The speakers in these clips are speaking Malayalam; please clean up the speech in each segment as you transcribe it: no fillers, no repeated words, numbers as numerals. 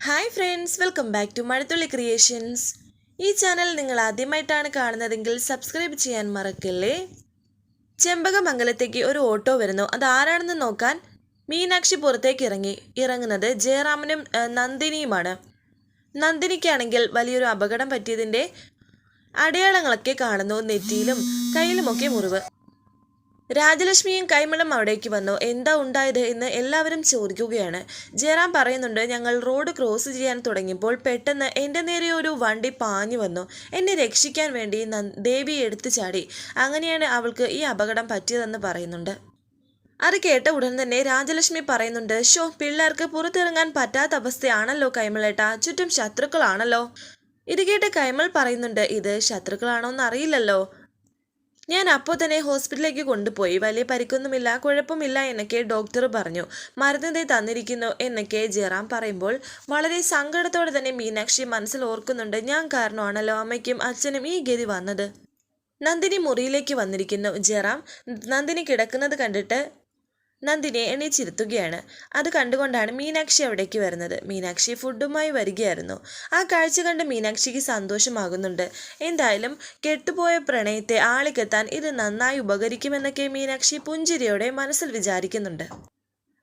Hi friends, welcome back to Mazhathulli creations. ഈ ചാനൽ നിങ്ങൾ ആദ്യമായിട്ടാണ് കാണുന്നതെങ്കിൽ സബ്സ്ക്രൈബ് ചെയ്യാൻ മറക്കല്ലേ. ചെമ്പകമംഗലത്തേക്ക് ഒരു ഓട്ടോ വരുന്നു. അത് ആരാണെന്ന് നോക്കാൻ മീനാക്ഷി പുറത്തേക്ക് ഇറങ്ങുന്നത് ജയറാമനും നന്ദിനിയുമാണ്. നന്ദിനിക്കാണെങ്കിൽ വലിയൊരു അപകടം പറ്റിയതിൻ്റെ അടയാളങ്ങളൊക്കെ കാണുന്നു. നെറ്റിയിലും കയ്യിലുമൊക്കെ മുറിവ്. രാജലക്ഷ്മിയും കൈമളും അവിടേക്ക് വന്നു. എന്താ ഉണ്ടായത് എന്ന് എല്ലാവരും ചോദിക്കുകയാണ്. ജയറാം പറയുന്നുണ്ട്, ഞങ്ങൾ റോഡ് ക്രോസ് ചെയ്യാൻ തുടങ്ങിയപ്പോൾ പെട്ടെന്ന് എൻ്റെ നേരെ ഒരു വണ്ടി പാഞ്ഞു വന്നു. എന്നെ രക്ഷിക്കാൻ വേണ്ടി ദേവി എടുത്തു ചാടി. അങ്ങനെയാണ് അവൾക്ക് ഈ അപകടം പറ്റിയതെന്ന് പറയുന്നുണ്ട്. അത് കേട്ട ഉടൻ തന്നെ രാജലക്ഷ്മി പറയുന്നുണ്ട്, പിള്ളേർക്ക് പുറത്തിറങ്ങാൻ പറ്റാത്ത അവസ്ഥയാണല്ലോ കൈമളേട്ടാ, ചുറ്റും ശത്രുക്കളാണല്ലോ. ഇത് കേട്ട് കൈമൾ പറയുന്നുണ്ട്, ഇത് ശത്രുക്കളാണോന്ന് അറിയില്ലല്ലോ. ഞാൻ അപ്പോൾ തന്നെ ഹോസ്പിറ്റലിലേക്ക് കൊണ്ടുപോയി. വലിയ പരിക്കൊന്നുമില്ല, കുഴപ്പമില്ല എന്നൊക്കെ ഡോക്ടർ പറഞ്ഞു. മരുന്ന് തന്നിരിക്കുന്നു എന്നൊക്കെ ജയറാം പറയുമ്പോൾ വളരെ സങ്കടത്തോടെ തന്നെ മീനാക്ഷി മനസ്സിൽ ഓർക്കുന്നുണ്ട്, ഞാൻ കാരണമാണല്ലോ അമ്മയ്ക്കും അച്ഛനും ഈ ഗതി വന്നത്. നന്ദിനി മുറിയിലേക്ക് വന്നിരിക്കുന്നു. ജയറാം നന്ദിനി കിടക്കുന്നത് കണ്ടിട്ട് നന്ദിനിയെ എണീച്ചിരുത്തുകയാണ്. അത് കണ്ടുകൊണ്ടാണ് മീനാക്ഷി അവിടേക്ക് വരുന്നത്. മീനാക്ഷി ഫുഡുമായി വരികയായിരുന്നു. ആ കാഴ്ച കണ്ട് മീനാക്ഷിക്ക് സന്തോഷമാകുന്നുണ്ട്. എന്തായാലും കെട്ടുപോയ പ്രണയത്തെ ആളിക്കെത്താൻ ഇത് നന്നായി ഉപകരിക്കുമെന്നൊക്കെ മീനാക്ഷി പുഞ്ചിരിയോടെ മനസ്സിൽ വിചാരിക്കുന്നുണ്ട്.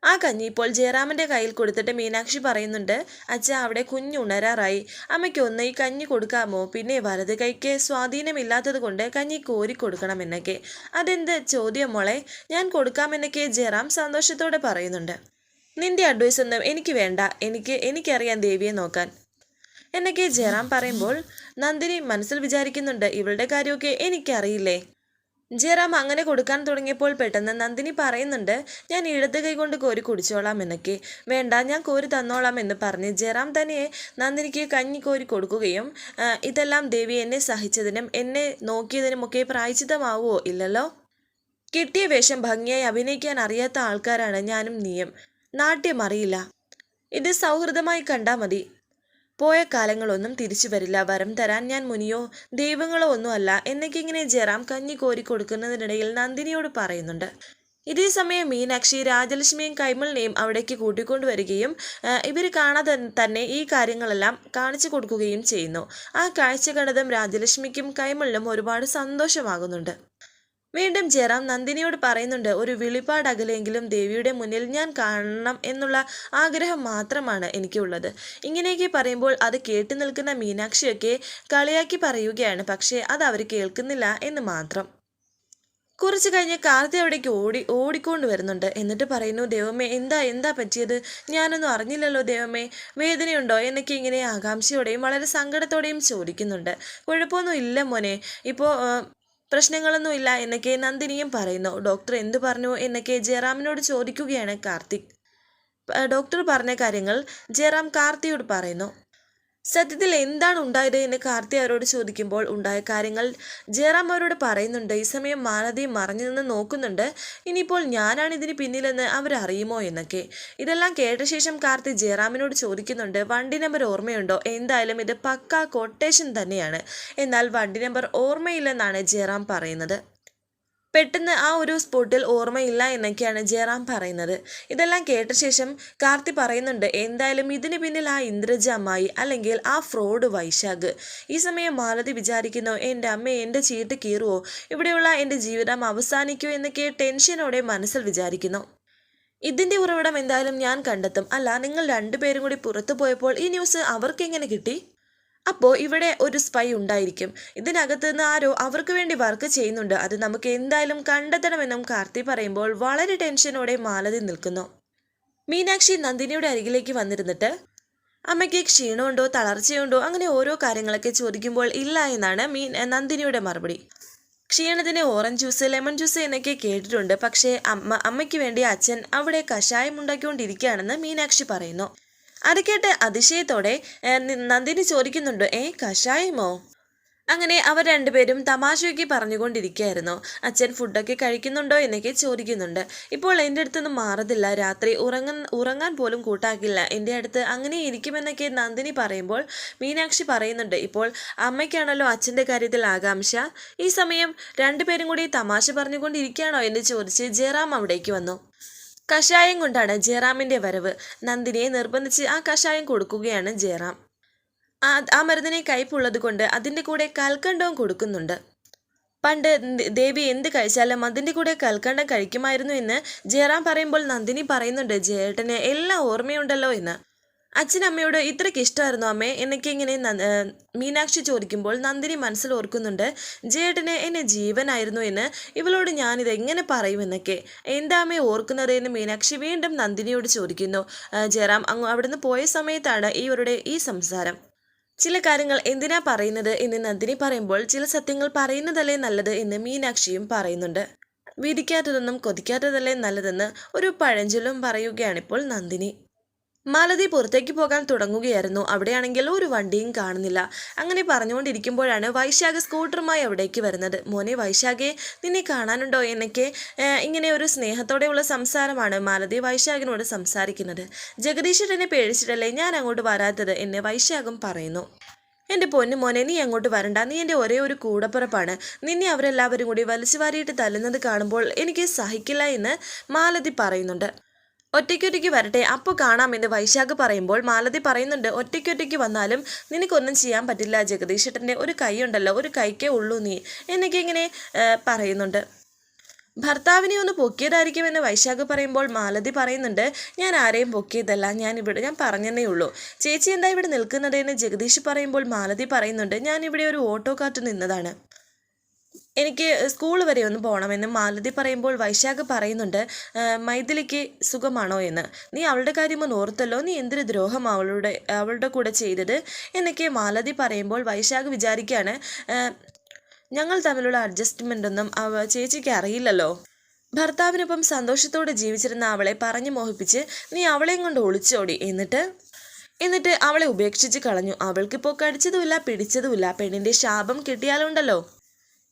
ആ കഞ്ഞി ഇപ്പോൾ ജയറാമിൻ്റെ കയ്യിൽ കൊടുത്തിട്ട് മീനാക്ഷി പറയുന്നുണ്ട്, അച്ഛ അവിടെ കുഞ്ഞുണരാറായി, അമ്മയ്ക്ക് ഒന്ന് ഈ കഞ്ഞി കൊടുക്കാമോ? പിന്നെ വലത് കൈക്ക് സ്വാധീനമില്ലാത്തത് കൊണ്ട് കഞ്ഞി കോരി കൊടുക്കണമെന്നൊക്കെ. അതെന്ത് ചോദ്യം മോളെ, ഞാൻ കൊടുക്കാമെന്നൊക്കെ ജയറാം സന്തോഷത്തോടെ പറയുന്നുണ്ട്. നിന്റെ അഡ്വൈസ് ഒന്നും എനിക്ക് വേണ്ട, എനിക്കറിയാം ദേവിയെ നോക്കാൻ എന്നൊക്കെ ജയറാം പറയുമ്പോൾ നന്ദിനി മനസ്സിൽ വിചാരിക്കുന്നുണ്ട്, ഇവളുടെ കാര്യമൊക്കെ എനിക്കറിയില്ലേ. ജയറാം അങ്ങനെ കൊടുക്കാൻ തുടങ്ങിയപ്പോൾ പെട്ടെന്ന് നന്ദിനി പറയുന്നുണ്ട്, ഞാൻ ഇടത് കൈ കൊണ്ട് കോരി കുടിച്ചോളാം എന്നൊക്കെ. വേണ്ട, ഞാൻ കോരി തന്നോളാം എന്ന് പറഞ്ഞ് ജയറാം തന്നെ നന്ദിനിക്ക് കഞ്ഞി കോരി കൊടുക്കുകയും, ഇതെല്ലാം ദേവി എന്നെ സഹിച്ചതിനും എന്നെ നോക്കിയതിനുമൊക്കെ പ്രായശ്ചിത്തമാവുമോ? ഇല്ലല്ലോ. കിട്ടിയ വേഷം ഭംഗിയായി അഭിനയിക്കാൻ അറിയാത്ത ആൾക്കാരാണ് ഞാനും നീയും. നാട്യം അറിയില്ല. ഇത് സൗഹൃദമായി കണ്ടാൽ മതി. പോയ കാലങ്ങളൊന്നും തിരിച്ചു വരില്ല. വരം തരാൻ ഞാൻ മുനിയോ ദൈവങ്ങളോ ഒന്നുമല്ല എന്നൊക്കെ ഇങ്ങനെ ജയറാം കഞ്ഞി കോരി കൊടുക്കുന്നതിനിടയിൽ നന്ദിനിയോട് പറയുന്നുണ്ട്. ഇതേ സമയം മീനാക്ഷി രാജലക്ഷ്മിയും കൈമളിനെയും അവിടേക്ക് കൂട്ടിക്കൊണ്ടുവരികയും ഇവർ കാണാതെ തന്നെ ഈ കാര്യങ്ങളെല്ലാം കാണിച്ചു കൊടുക്കുകയും ചെയ്യുന്നു. ആ കാഴ്ച കണ്ടതും രാജലക്ഷ്മിക്കും കൈമളിനും ഒരുപാട് സന്തോഷമാകുന്നുണ്ട്. വീണ്ടും ജയറാം നന്ദിനിയോട് പറയുന്നുണ്ട്, ഒരു വിളിപ്പാട് അകലെയെങ്കിലും ദേവിയുടെ മുന്നിൽ ഞാൻ കാണണം എന്നുള്ള ആഗ്രഹം മാത്രമാണ് എനിക്കുള്ളത്. ഇങ്ങനെയൊക്കെ പറയുമ്പോൾ അത് കേട്ടു നിൽക്കുന്ന മീനാക്ഷിയൊക്കെ കളിയാക്കി പറയുകയാണ്. പക്ഷേ അത് അവർ കേൾക്കുന്നില്ല എന്ന് മാത്രം. കുറച്ച് കഴിഞ്ഞ് കാർത്തി അവിടേക്ക് ഓടിക്കൊണ്ട് വരുന്നുണ്ട്. എന്നിട്ട് പറയുന്നു, ദൈവമേ എന്താ പറ്റിയത്? ഞാനൊന്നും അറിഞ്ഞില്ലല്ലോ ദൈവമേ, വേദനയുണ്ടോ എന്നൊക്കെ ഇങ്ങനെ ആകാംക്ഷയോടെയും വളരെ സങ്കടത്തോടെയും ചോദിക്കുന്നുണ്ട്. കുഴപ്പമൊന്നും ഇല്ല മോനെ, ഇപ്പോൾ പ്രശ്നങ്ങളൊന്നുമില്ല എന്നൊക്കെ നന്ദിനിയും പറയുന്നു. ഡോക്ടർ എന്തു പറഞ്ഞു എന്നൊക്കെ ജയറാമിനോട് ചോദിക്കുകയാണ് കാർത്തിക്. ഡോക്ടർ പറഞ്ഞ കാര്യങ്ങൾ ജയറാം കാർത്തിയോട് പറയുന്നു. സത്യത്തിൽ എന്താണ് ഉണ്ടായത് എന്ന് കാർത്തി അവരോട് ചോദിക്കുമ്പോൾ ഉണ്ടായ കാര്യങ്ങൾ ജയറാം അവരോട് പറയുന്നുണ്ട്. ഈ സമയം മാലതി മറഞ്ഞു നിന്ന് നോക്കുന്നുണ്ട്. ഇനിയിപ്പോൾ ഞാനാണ് ഇതിന് പിന്നിലെന്ന് അവരറിയുമോ എന്നൊക്കെ. ഇതെല്ലാം കേട്ട ശേഷം കാർത്തി ജയറാമിനോട് ചോദിക്കുന്നുണ്ട്, വണ്ടി നമ്പർ ഓർമ്മയുണ്ടോ? എന്തായാലും ഇത് പക്കാ കൊട്ടേഷൻ തന്നെയാണ്. എന്നാൽ വണ്ടി നമ്പർ ഓർമ്മയില്ലെന്നാണ് ജയറാം പറയുന്നത്. പെട്ടെന്ന് ആ ഒരു സ്പോട്ടിൽ ഓർമ്മയില്ല എന്നൊക്കെയാണ് ജയറാം പറയുന്നത്. ഇതെല്ലാം കേട്ട ശേഷം കാർത്തി പറയുന്നുണ്ട്, എന്തായാലും ഇതിന് പിന്നിൽ ആ ഇന്ദ്രജ അമ്മായി അല്ലെങ്കിൽ ആ ഫ്രോഡ് വൈശാഖ്. ഈ സമയം മാലതി വിചാരിക്കുന്നു, എൻ്റെ അമ്മ എൻ്റെ ചീട്ട് കീറുവോ, ഇവിടെയുള്ള എൻ്റെ ജീവിതം അവസാനിക്കുമോ എന്നൊക്കെ ടെൻഷനോടെ മനസ്സിൽ വിചാരിക്കുന്നു. ഇതിൻ്റെ ഉറവിടം എന്തായാലും ഞാൻ കണ്ടെത്തും. അല്ല, നിങ്ങൾ രണ്ടുപേരും കൂടി പുറത്തു പോയപ്പോൾ ഈ ന്യൂസ് അവർക്കെങ്ങനെ കിട്ടി? അപ്പോൾ ഇവിടെ ഒരു സ്പൈ ഉണ്ടായിരിക്കും. ഇതിനകത്ത് നിന്ന് ആരോ അവർക്ക് വേണ്ടി വർക്ക് ചെയ്യുന്നുണ്ട്. അത് നമുക്ക് എന്തായാലും കണ്ടെത്തണമെന്നും കാർത്തി പറയുമ്പോൾ വളരെ ടെൻഷനോടെ മാലതി നിൽക്കുന്നു. മീനാക്ഷി നന്ദിനിയുടെ അരികിലേക്ക് വന്നിരുന്നിട്ട്, അമ്മയ്ക്ക് ക്ഷീണമുണ്ടോ തളർച്ചയുണ്ടോ അങ്ങനെ ഓരോ കാര്യങ്ങളൊക്കെ ചോദിക്കുമ്പോൾ ഇല്ല എന്നാണ് നന്ദിനിയുടെ മറുപടി. ക്ഷീണത്തിന് ഓറഞ്ച് ജ്യൂസ്, ലെമൺ ജ്യൂസ് എന്നൊക്കെ കേട്ടിട്ടുണ്ട്. പക്ഷേ അമ്മയ്ക്ക് വേണ്ടി അച്ഛൻ അവിടെ കഷായം ഉണ്ടാക്കിക്കൊണ്ടിരിക്കുകയാണെന്ന് മീനാക്ഷി പറയുന്നു. അത് കേട്ട് അതിശയത്തോടെ നന്ദിനി ചോദിക്കുന്നുണ്ട്, കഷായമോ? അങ്ങനെ അവർ രണ്ടുപേരും തമാശയൊക്കെ പറഞ്ഞുകൊണ്ടിരിക്കുകയായിരുന്നു. അച്ഛൻ ഫുഡൊക്കെ കഴിക്കുന്നുണ്ടോ എന്നൊക്കെ ചോദിക്കുന്നുണ്ട്. ഇപ്പോൾ എൻ്റെ അടുത്തൊന്നും മാറത്തില്ല, രാത്രി ഉറങ്ങാൻ പോലും കൂട്ടാക്കില്ല എൻ്റെ അടുത്ത്, അങ്ങനെ ഇരിക്കുമെന്നൊക്കെ നന്ദിനി പറയുമ്പോൾ മീനാക്ഷി പറയുന്നുണ്ട്, ഇപ്പോൾ അമ്മയ്ക്കാണല്ലോ അച്ഛൻ്റെ കാര്യത്തിൽ ആകാംക്ഷ. ഈ സമയം രണ്ടുപേരും കൂടി തമാശ പറഞ്ഞുകൊണ്ടിരിക്കുകയാണോ എന്ന് ചോദിച്ച് ജയറാം അവിടേക്ക് വന്നു. കഷായം കൊണ്ടാണ് ജയറാമിൻ്റെ വരവ്. നന്ദിനിയെ നിർബന്ധിച്ച് ആ കഷായം കൊടുക്കുകയാണ് ജയറാം. ആ മരുന്നിനെ കയ്പുള്ളത് കൊണ്ട് അതിൻ്റെ കൂടെ കൽക്കണ്ടവും കൊടുക്കുന്നുണ്ട്. പണ്ട് ദേവി എന്ത് കഴിച്ചാലും അതിൻ്റെ കൂടെ കൽക്കണ്ടം കഴിക്കുമായിരുന്നു എന്ന് ജയറാം പറയുമ്പോൾ നന്ദിനി പറയുന്നുണ്ട് ജയേട്ടന് എല്ലാം ഓർമ്മയുണ്ടല്ലോ എന്ന്. അച്ഛനമ്മയോട് ഇത്രയ്ക്ക് ഇഷ്ടമായിരുന്നു അമ്മേ എന്നൊക്കെ ഇങ്ങനെ മീനാക്ഷി ചോദിക്കുമ്പോൾ നന്ദിനി മനസ്സിൽ ഓർക്കുന്നുണ്ട് ജയേട്ടന് എന്നെ ജീവനായിരുന്നു എന്ന്. ഇവളോട് ഞാനിത് എങ്ങനെ പറയുമെന്നൊക്കെ. എന്താ അമ്മേ ഓർക്കുന്നത് എന്ന് മീനാക്ഷി വീണ്ടും നന്ദിനിയോട് ചോദിക്കുന്നു. ജയറാം അവിടുന്ന് പോയ സമയത്താണ് ഇവരുടെ ഈ സംസാരം. ചില കാര്യങ്ങൾ എന്തിനാ പറയുന്നത് എന്ന് നന്ദിനി പറയുമ്പോൾ ചില സത്യങ്ങൾ പറയുന്നതല്ലേ നല്ലത് എന്ന് മീനാക്ഷിയും പറയുന്നുണ്ട്. വിധിക്കാത്തതൊന്നും കൊതിക്കാത്തതല്ലേ നല്ലതെന്ന് ഒരു പഴഞ്ചൊല്ലും പറയുകയാണിപ്പോൾ നന്ദിനി. മാലതി പുറത്തേക്ക് പോകാൻ തുടങ്ങുകയായിരുന്നു. അവിടെയാണെങ്കിൽ ഒരു വണ്ടിയും കാണുന്നില്ല. അങ്ങനെ പറഞ്ഞുകൊണ്ടിരിക്കുമ്പോഴാണ് വൈശാഖ സ്കൂട്ടറുമായി അവിടേക്ക് വരുന്നത്. മോനെ വൈശാഖെ, നിന്നെ കാണാനുണ്ടോ എന്നൊക്കെ ഇങ്ങനെ ഒരു സ്നേഹത്തോടെയുള്ള സംസാരമാണ് മാലതി വൈശാഖിനോട് സംസാരിക്കുന്നത്. ജഗദീശ്വരനെ പേടിച്ചിട്ടല്ലേ ഞാൻ അങ്ങോട്ട് വരാത്തത് എന്ന് വൈശാഖം പറയുന്നു. എൻ്റെ പൊന്നു മോനെ, നീ അങ്ങോട്ട് വരണ്ട. നീ എൻ്റെ ഒരേ ഒരു കൂടപ്പിറപ്പാണ്. നിന്നെ അവരെല്ലാവരും കൂടി വലിച്ചു വാരിയിട്ട് തല്ലുന്നത് കാണുമ്പോൾ എനിക്ക് സഹിക്കില്ല എന്ന് മാലതി പറയുന്നുണ്ട്. ഒറ്റയ്ക്കൊറ്റയ്ക്ക് വരട്ടെ, അപ്പോൾ കാണാമെന്ന് വൈശാഖ് പറയുമ്പോൾ മാലതി പറയുന്നുണ്ട് ഒറ്റയ്ക്കൊറ്റയ്ക്ക് വന്നാലും നിനക്കൊന്നും ചെയ്യാൻ പറ്റില്ല. ജഗദീശേട്ടൻ്റെ ഒരു കൈയുണ്ടല്ലോ, ഒരു കൈക്കേ ഉള്ളൂ നീ എന്നൊക്കെ ഇങ്ങനെ പറയുന്നുണ്ട്. ഭർത്താവിനെ ഒന്ന് പൊക്കിയതായിരിക്കുമെന്ന് വൈശാഖ് പറയുമ്പോൾ മാലതി പറയുന്നുണ്ട് ഞാൻ ആരെയും പൊക്കിയതല്ല, ഞാൻ പറഞ്ഞതേ ഉള്ളൂ. ചേച്ചി എന്താ ഇവിടെ നിൽക്കുന്നതെന്ന് ജഗദീഷ് പറയുമ്പോൾ മാലതി പറയുന്നുണ്ട് ഞാനിവിടെ ഒരു ഓട്ടോ കാത്തു നിന്നതാണ്, എനിക്ക് സ്കൂൾ വരെ ഒന്ന് പോകണമെന്ന് മാലതി പറയുമ്പോൾ വൈശാഖ് പറയുന്നുണ്ട് മൈഥിലിക്ക് സുഖമാണോ എന്ന്. നീ അവളുടെ കാര്യമൊന്നും ഓർത്തല്ലോ, നീ എന്തൊരു ദ്രോഹം അവളുടെ കൂടെ ചെയ്തത് എന്നൊക്കെ മാലതി പറയുമ്പോൾ വൈശാഖ് വിചാരിക്കുകയാണ് ഞങ്ങൾ തമ്മിലുള്ള അഡ്ജസ്റ്റ്മെൻ്റ് ഒന്നും ചേച്ചിക്ക് അറിയില്ലല്ലോ. ഭർത്താവിനൊപ്പം സന്തോഷത്തോടെ ജീവിച്ചിരുന്ന അവളെ പറഞ്ഞു മോഹിപ്പിച്ച് നീ അവളെയും കൊണ്ട് ഒളിച്ചോടി, എന്നിട്ട് അവളെ ഉപേക്ഷിച്ച് കളഞ്ഞു. അവൾക്കിപ്പോൾ കടിച്ചതുമില്ല പിടിച്ചതുമില്ല. പെണ്ണിൻ്റെ ശാപം കിട്ടിയാലുണ്ടല്ലോ.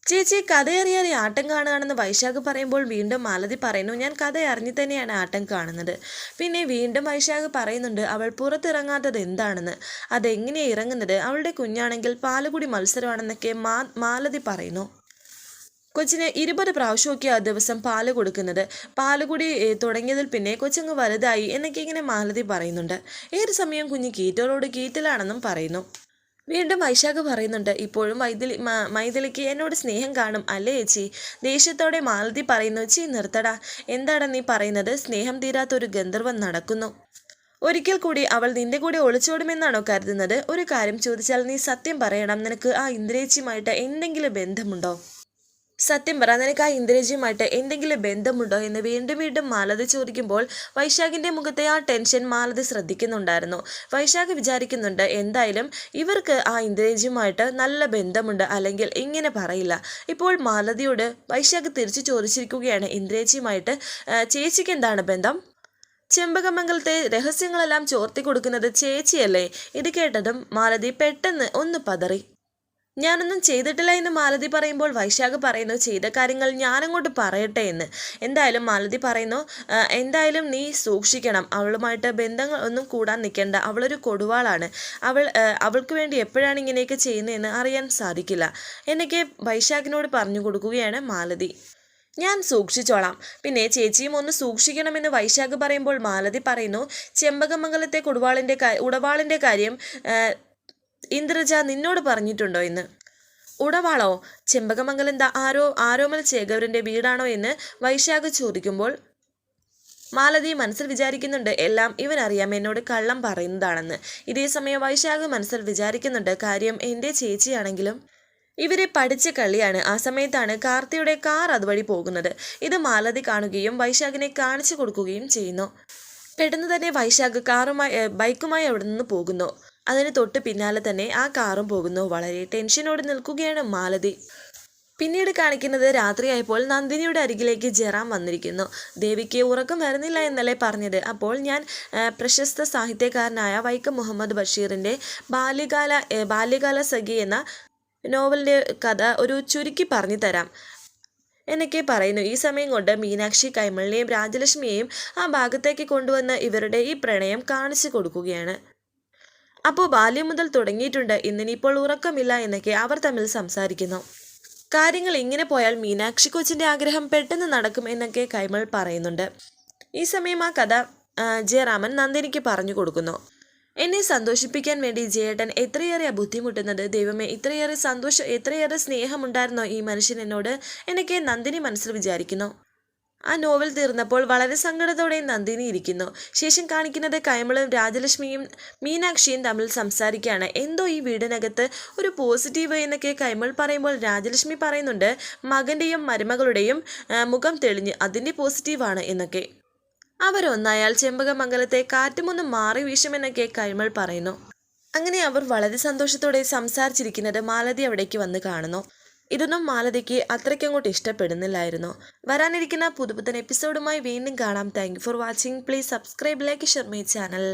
ചേച്ചി കഥയറിയാതെ ആട്ടം കാണുകയാണെന്ന് വൈശാഖ് പറയുമ്പോൾ വീണ്ടും മാലതി പറയുന്നു ഞാൻ കഥ അറിഞ്ഞു തന്നെയാണ് ആട്ടം കാണുന്നത്. പിന്നെ വീണ്ടും വൈശാഖ് പറയുന്നുണ്ട് അവൾ പുറത്തിറങ്ങാത്തത് എന്താണെന്ന്. അതെങ്ങനെയാണ് ഇറങ്ങുന്നത്, അവളുടെ കുഞ്ഞാണെങ്കിൽ പാലുകുടി മത്സരമാണെന്നൊക്കെ മാലതി പറയുന്നു. കൊച്ചിന് 20 പ്രാവശ്യമൊക്കെ ആ ദിവസം പാല് കൊടുക്കുന്നത്. പാലുകുടി തുടങ്ങിയതിൽ പിന്നെ കൊച്ചങ്ങ് വലുതായി എന്നൊക്കെ ഇങ്ങനെ മാലതി പറയുന്നുണ്ട്. ഏത് സമയം കുഞ്ഞ് കീറ്റലോട് കീറ്റലാണെന്നും പറയുന്നു. വീണ്ടും വൈശാഖ് പറയുന്നുണ്ട് ഇപ്പോഴും മൈഥിലിക്ക് എന്നോട് സ്നേഹം കാണും അല്ലേ ചേച്ചി. ദേഷ്യത്തോടെ മാലതി പറയുന്നു ചീ നിർത്തടാ, എന്താടാ നീ പറയുന്നത്. സ്നേഹം തീരാത്തൊരു ഗന്ധർവൻ നടക്കുന്നു. ഒരിക്കൽ കൂടി അവൾ നിന്റെ കൂടെ ഒളിച്ചോടുമെന്നാണോ കരുതുന്നത്? ഒരു കാര്യം ചോദിച്ചാൽ നീ സത്യം പറയണം. നിനക്ക് ആ ഇന്ദ്രേച്ചിയുമായിട്ട് എന്തെങ്കിലും ബന്ധമുണ്ടോ? സത്യം പറ, നിനക്ക് ആ ഇന്ദ്രജിയുമായിട്ട് എന്തെങ്കിലും ബന്ധമുണ്ടോ എന്ന് വീണ്ടും വീണ്ടും മാലതി ചോദിക്കുമ്പോൾ വൈശാഖിൻ്റെ മുഖത്തെ ആ ടെൻഷൻ മാലതി ശ്രദ്ധിക്കുന്നുണ്ടായിരുന്നു. വൈശാഖ് വിചാരിക്കുന്നുണ്ട് എന്തായാലും ഇവർക്ക് ആ ഇന്ദ്രജിയുമായിട്ട് നല്ല ബന്ധമുണ്ട്, അല്ലെങ്കിൽ ഇങ്ങനെ പറയില്ല. ഇപ്പോൾ മാലതിയോട് വൈശാഖ് തിരിച്ചു ചോദിച്ചിരിക്കുകയാണ് ഇന്ദ്രജിയുമായിട്ട് ചേച്ചിക്ക് എന്താണ് ബന്ധം? ചെമ്പകമംഗലത്തെ രഹസ്യങ്ങളെല്ലാം ചോർത്തി കൊടുക്കുന്നത് ചേച്ചിയല്ലേ? ഇത് കേട്ടതും മാലതി പെട്ടെന്ന് ഒന്ന് പതറി. ഞാനൊന്നും ചെയ്തിട്ടില്ല എന്ന് മാലതി പറയുമ്പോൾ വൈശാഖ് പറയുന്നു ചെയ്ത കാര്യങ്ങൾ ഞാനങ്ങോട്ട് പറയട്ടെ എന്ന്. എന്തായാലും മാലതി പറയുന്നു എന്തായാലും നീ സൂക്ഷിക്കണം, അവളുമായിട്ട് ബന്ധങ്ങൾ ഒന്നും കൂടാൻ നിൽക്കേണ്ട. അവളൊരു കൊടുവാളാണ്. അവൾക്ക് വേണ്ടി എപ്പോഴാണ് ഇങ്ങനെയൊക്കെ ചെയ്യുന്നതെന്ന് അറിയാൻ സാധിക്കില്ല എന്നൊക്കെ വൈശാഖിനോട് പറഞ്ഞു കൊടുക്കുകയാണ് മാലതി. ഞാൻ സൂക്ഷിച്ചോളാം, പിന്നെ ചേച്ചിയും ഒന്ന് സൂക്ഷിക്കണമെന്ന് വൈശാഖ് പറയുമ്പോൾ മാലതി പറയുന്നു ചെമ്പകമംഗലത്തെ ഉടവാളിൻ്റെ കാര്യം ഇന്ദ്രജ നിന്നോട് പറഞ്ഞിട്ടുണ്ടോ എന്ന്. ഉടവാളോ? ചെമ്പകമംഗലം എന്താ ആരോമൽ ചേകവരിൻ്റെ വീടാണോ എന്ന് വൈശാഖ് ചോദിക്കുമ്പോൾ മാലതി മനസ്സിൽ വിചാരിക്കുന്നുണ്ട് എല്ലാം ഇവനറിയാം എന്നോട് കള്ളം പറയുന്നതാണെന്ന്. ഇതേ സമയം വൈശാഖ് മനസ്സിൽ വിചാരിക്കുന്നുണ്ട് കാര്യം എൻ്റെ ചേച്ചിയാണെങ്കിലും ഇവരെ പഠിച്ച കളിയാണ്. ആ സമയത്താണ് കാർത്തിയുടെ കാർ അതുവഴി പോകുന്നത്. ഇത് മാലതി കാണുകയും വൈശാഖിനെ കാണിച്ചു കൊടുക്കുകയും ചെയ്യുന്നു. പെട്ടെന്ന് തന്നെ വൈശാഖ് ബൈക്കുമായി അവിടെ നിന്ന് പോകുന്നു. അതിന് തൊട്ട് പിന്നാലെ തന്നെ ആ കാറും പോകുന്നു. വളരെ ടെൻഷനോടെ നിൽക്കുകയാണ് മാലതി. പിന്നീട് കാണിക്കുന്നത് രാത്രിയായപ്പോൾ നന്ദിനിയുടെ അരികിലേക്ക് ജയറാം വന്നിരിക്കുന്നു. ദേവിക്ക് ഉറക്കം വരുന്നില്ല എന്നല്ലേ പറഞ്ഞത്. ഞാൻ പ്രശസ്ത സാഹിത്യകാരനായ വൈക്കം മുഹമ്മദ് ബഷീറിൻ്റെ ബാല്യകാല സഖി എന്ന നോവലിൻ്റെ കഥ ഒരു ചുരുക്കി പറഞ്ഞു തരാം എന്നൊക്കെ പറയുന്നു. ഈ സമയം കൊണ്ട് മീനാക്ഷി കൈമളിനെയും രാജലക്ഷ്മിയെയും ആ ഭാഗത്തേക്ക് കൊണ്ടുവന്ന് ഇവരുടെ ഈ പ്രണയം കാണിച്ചു കൊടുക്കുകയാണ്. അപ്പോൾ ബാല്യം മുതൽ തുടങ്ങിയിട്ടുണ്ട്, ഇന്നിനിപ്പോൾ ഉറക്കമില്ല എന്നൊക്കെ അവർ തമ്മിൽ സംസാരിക്കുന്നു. കാര്യങ്ങൾ ഇങ്ങനെ പോയാൽ മീനാക്ഷി കൊച്ചിൻ്റെ ആഗ്രഹം പെട്ടെന്ന് നടക്കും എന്നൊക്കെ കൈമൾ പറയുന്നുണ്ട്. ഈ സമയം ആ കഥ ജയറാമൻ നന്ദിനിക്ക് പറഞ്ഞു കൊടുക്കുന്നു. എന്നെ സന്തോഷിപ്പിക്കാൻ വേണ്ടി ജയേട്ടൻ എത്രയേറെ ബുദ്ധിമുട്ടുന്നത്. ദൈവമേ, എത്രയേറെ സ്നേഹമുണ്ടായിരുന്നോ ഈ മനുഷ്യൻ എന്നോട് എന്നൊക്കെ നന്ദിനി മനസ്സിൽ വിചാരിക്കുന്നു. ആ നോവൽ തീർന്നപ്പോൾ വളരെ സങ്കടത്തോടെ നന്ദിനി ഇരിക്കുന്നു. ശേഷം കാണിക്കുന്നത് കൈമളും രാജലക്ഷ്മിയും മീനാക്ഷിയും തമ്മിൽ സംസാരിക്കുകയാണ്. എന്തോ ഈ വീടിനകത്ത് ഒരു പോസിറ്റീവ് എന്നൊക്കെ കൈമൾ പറയുമ്പോൾ രാജലക്ഷ്മി പറയുന്നുണ്ട് മകൻ്റെയും മരുമകളുടെയും മുഖം തെളിഞ്ഞ് അതിൻ്റെ പോസിറ്റീവാണ് എന്നൊക്കെ. അവരൊന്നായാൽ ചെമ്പകമംഗലത്തെ കാറ്റുമൊന്ന് മാറി വീശുമെന്നൊക്കെ കൈമൾ പറയുന്നു. അങ്ങനെ അവർ വളരെ സന്തോഷത്തോടെ സംസാരിച്ചിരിക്കുന്നത് മാലതി അവിടേക്ക് വന്ന് കാണുന്നു. ഇതൊന്നും മാലതിക്ക് അത്രയ്ക്കങ്ങോട്ട് ഇഷ്ടപ്പെടുന്നില്ലായിരുന്നു. വരാനിരിക്കുന്ന പുതുപുത്തൻ എപ്പിസോഡുമായി വീണ്ടും കാണാം. Thank you for watching. Please subscribe, like, share my channel.